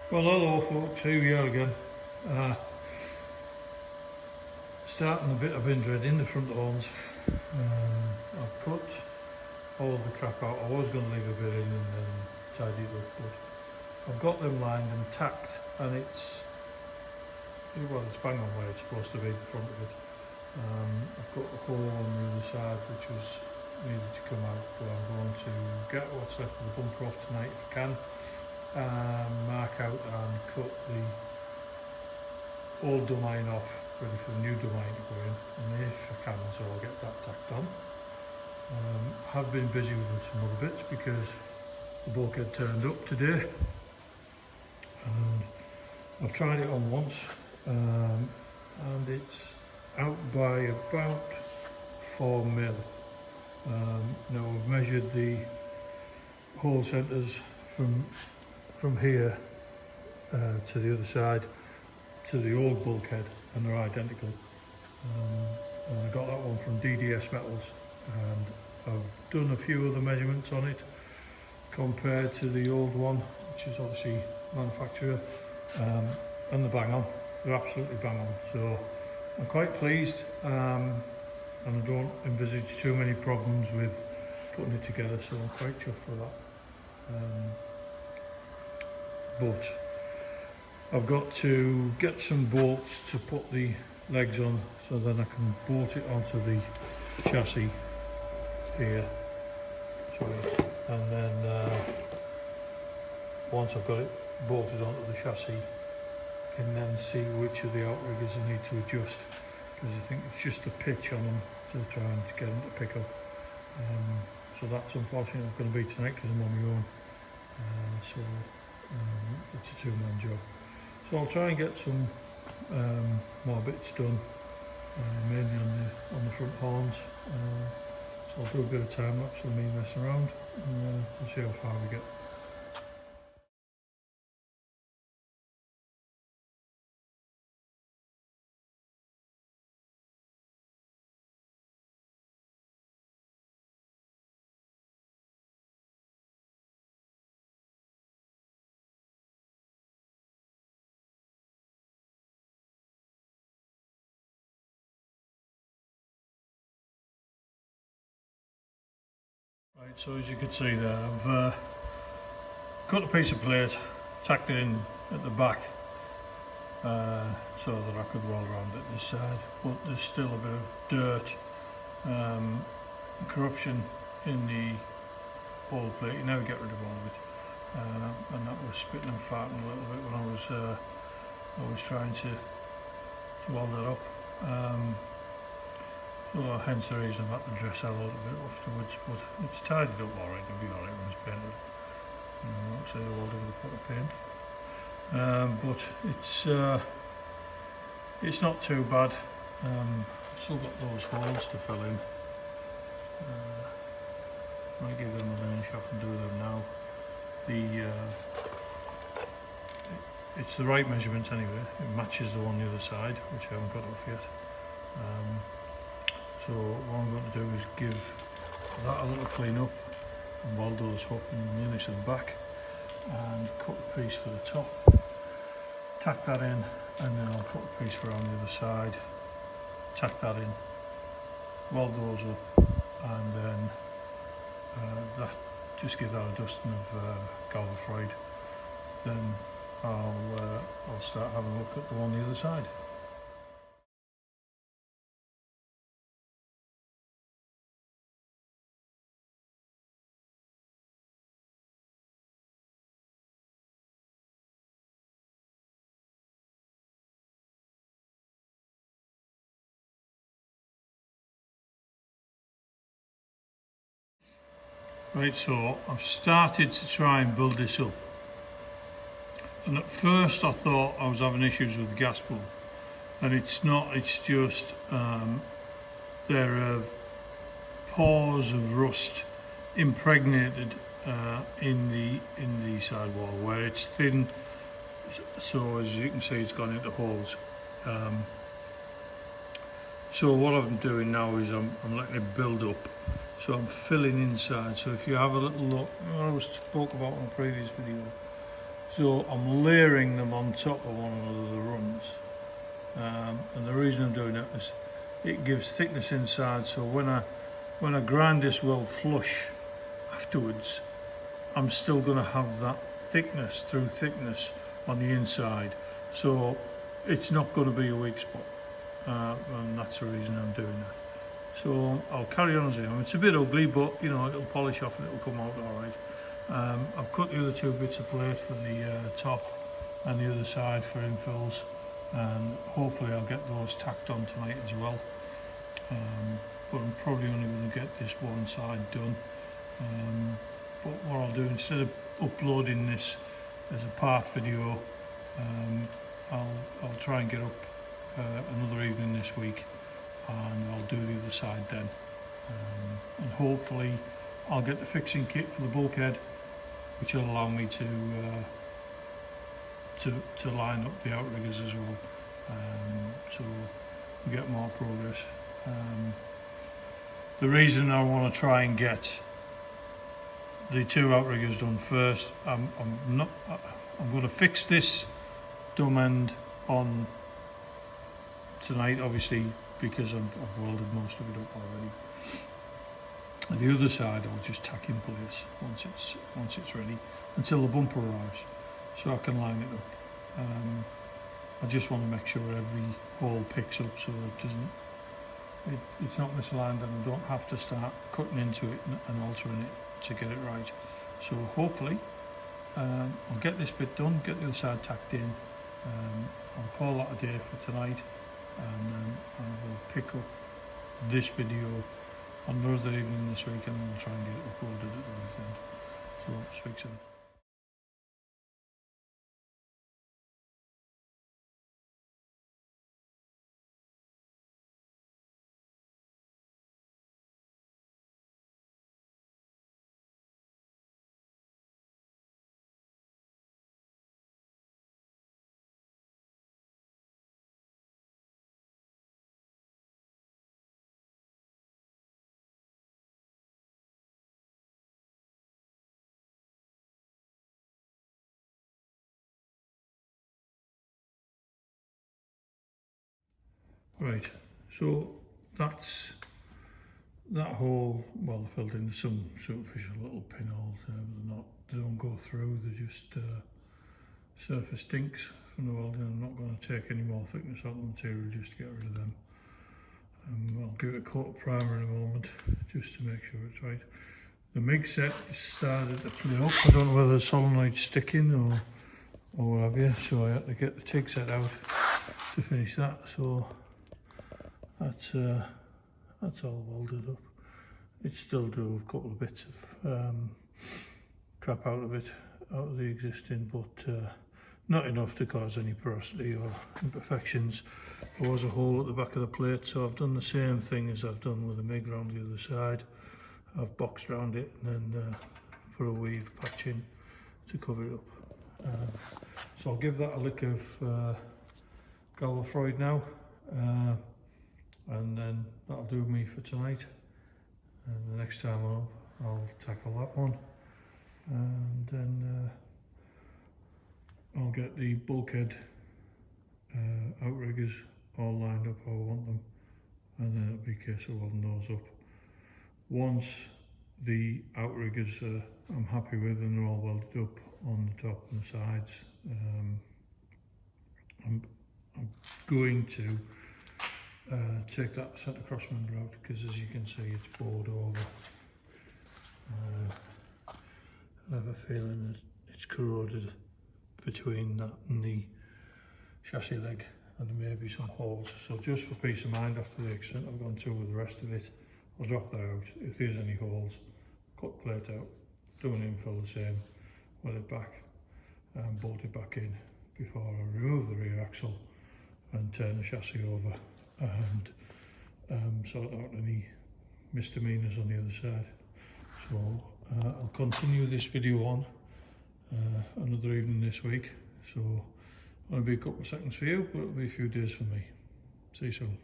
Well, hello folks, here we are again. Starting a bit of injured in the front horns. I've cut all of the crap out. I was going to leave a bit in and then tidy it up, but I've got them lined and tacked, and it's bang on where it's supposed to be, the front of it. I've got a hole on the other side which was needed to come out, but I'm going to get what's left of the bumper off tonight if I can. Mark out and cut the old domain off, ready for the new domain to go in, and if I can, so I'll get that tacked on. Have been busy with some other bits because the bulkhead turned up today, and I've tried it on once, and it's out by about 4 mil. Now I've measured the hole centres from here to the other side to the old bulkhead, and they're identical. And I got that one from DDS Metals, and I've done a few other measurements on it compared to the old one, which is obviously manufacturer, and they're bang on. They're absolutely bang on. So I'm quite pleased, and I don't envisage too many problems with putting it together, so I'm quite chuffed with that. But I've got to get some bolts to put the legs on, so then I can bolt it onto the chassis here. And then once I've got it bolted onto the chassis, I can then see which of the outriggers I need to adjust, because I think it's just the pitch on them to try and get them to pick up. So that's unfortunately not going to be tonight because I'm on my own. It's a two-man job. So I'll try and get some more bits done, mainly on the front horns. So I'll do a bit of time lapse of me messing around, and we'll see how far we get. Right, so as you can see there, I've cut a piece of plate, tacked it in at the back, so that I could roll around it this side, but there's still a bit of dirt, corruption in the old plate. You never get rid of all of it, and that was spitting and farting a little bit when I was trying to weld it up. So hence the reason I had to dress a lot of it afterwards, but it's tidied up alright. It'll be alright when it's painted. Won't say the welding with a pot of paint, but it's not too bad. Still got those holes to fill in. Might give them an inch off and do them now. It's the right measurement anyway. It matches the one on the other side, which I haven't got off yet. So what I'm going to do is give that a little clean up and weld those up and nearly to the back, and cut a piece for the top, tack that in, and then I'll cut a piece for on the other side, tack that in, weld those up, and then that just give that a dusting of galvafride. Then I'll start having a look at the one on the other side. Right, so I've started to try and build this up, and at first I thought I was having issues with the gas flow, and it's not. It's just there are pores of rust impregnated in the side wall where it's thin. So as you can see, it's gone into holes. So what I'm doing now is I'm letting it build up. So I'm filling inside. So if you have a little look, I spoke about in a previous video, So I'm layering them on top of one another, the runs. And the reason I'm doing that is it gives thickness inside, so when I grind this weld flush afterwards, I'm still going to have that thickness through thickness on the inside, so it's not going to be a weak spot, and that's the reason I'm doing that. So I'll carry on as I am. It's a bit ugly, but you know, it'll polish off and it'll come out all right. I've cut the other two bits of plate for the top and the other side for infills, and hopefully I'll get those tacked on tonight as well. But I'm probably only going to get this one side done. But what I'll do, instead of uploading this as a part video, I'll try and get up another evening this week, and I'll do the other side then. And hopefully I'll get the fixing kit for the bulkhead, which will allow me to line up the outriggers as well, so we get more progress. The reason I want to try and get the two outriggers done first, I'm going to fix this dumb end on tonight, obviously, because I've welded most of it up already. And the other side I'll just tack in place once it's ready, until the bumper arrives, so I can line it up. I just want to make sure every hole picks up, so it's not misaligned, and I don't have to start cutting into it and altering it to get it right. So hopefully I'll get this bit done, get the other side tacked in. I'll call that a day for tonight, and I will pick up this video on another evening this week, and I'll try and get it uploaded at the weekend. So speak soon. Right, so that's that hole. Well, filled in some superficial little pinholes there, but they don't go through, they're just surface dinks from the welding. I'm not going to take any more thickness out of the material just to get rid of them. I'll give it a coat of primer in a moment just to make sure it's right. The MIG set started to play up. I don't know whether the solenoid's sticking or what have you, so I had to get the TIG set out to finish that. So that's all welded up. It still drove a couple of bits of crap out of the existing, but not enough to cause any porosity or imperfections. There was a hole at the back of the plate, so I've done the same thing as I've done with the MIG around the other side. I've boxed around it and then put a weave patch in to cover it up. So I'll give that a lick of Galvafroid now, and then that'll do me for tonight. And the next time I'll tackle that one, and then I'll get the bulkhead outriggers all lined up how I want them, and then it'll be a case of welding those up. Once the outriggers I'm happy with and they're all welded up on the top and the sides, I'm going to take that centre cross member out, because as you can see it's bored over. I have a feeling that it's corroded between that and the chassis leg, and there may be some holes. So just for peace of mind, after the extent I've gone to with the rest of it, I'll drop that out. If there's any holes, cut the plate out, do an infill the same, weld it back and bolt it back in before I remove the rear axle and turn the chassis over, and sort out any misdemeanors on the other side. So I'll continue this video on another evening this week, so it'll be a couple of seconds for you, but it'll be a few days for me. See you soon.